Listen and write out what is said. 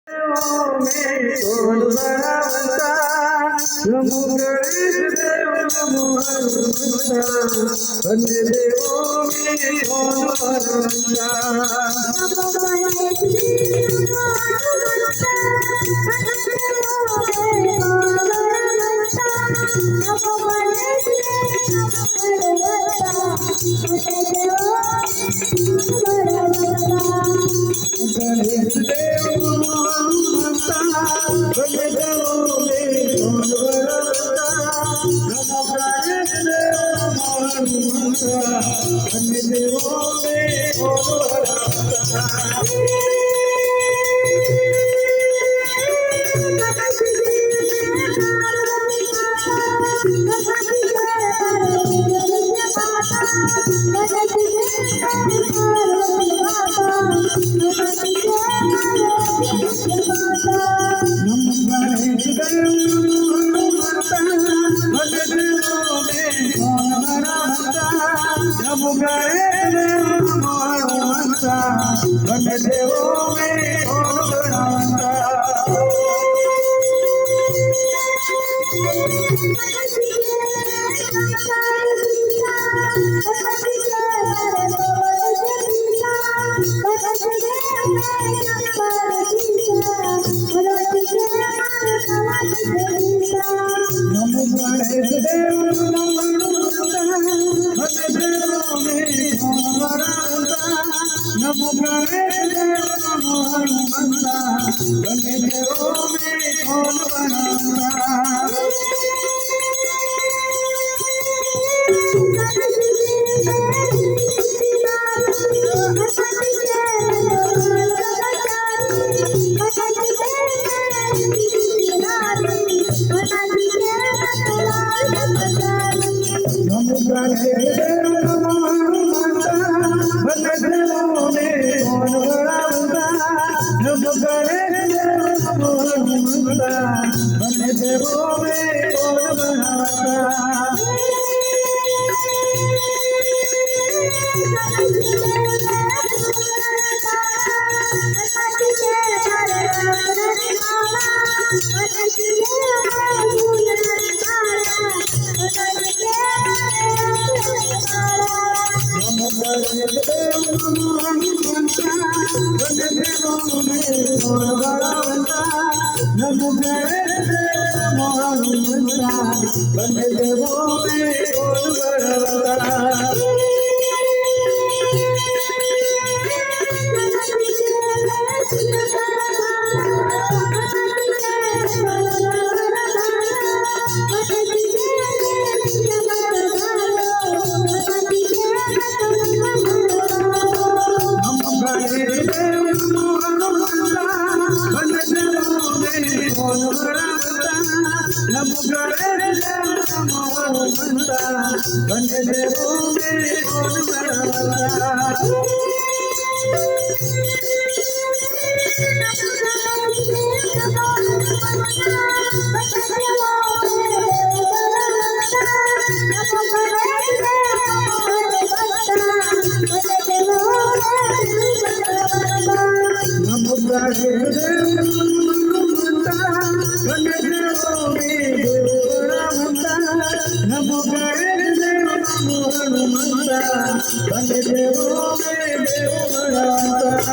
कौन बरावता नमो गणेश देव नमो हनुमंता वंदे देवो में कौन बरावता नमो गणेश देव नमो हनुमंता वंदे देवो में कौन बरावता नमो गणेश देव नमो हनुमंता वंदे देवो गणेश देव नमो हनुमंता वंदे देवो में कौन बरावता नमो गणेश देव नमो हनुमंता वंदे देवो में कौन बरावता वंदे देवो में कौन बरावता नमो गणेश देव नमो हनुमंता वंदे देवो में कौन बरावता नमो गणेश देव नमो हनुमंता वंदे देवो में कौन बरावता नमो गणेश देव नमो हनुमंता वंदे देवो में कौन बरावता नमो गणेश देव नमो हनुमंता वंदे देवो में कौन बरावता नमो गणेश देव नमो हनुमंता वंदे देवो में कौन बरावता नमो गणेश देव नमो हनुमंता वंदे देवो में कौन बरावता नमो गणेश देव नमो हनुमंता वंदे देवो में कौन बरावता नमो गणेश देव वंदे देवो में बरावता नमो गणेश देव नमो हनुमंता वंदे देवो में बरावता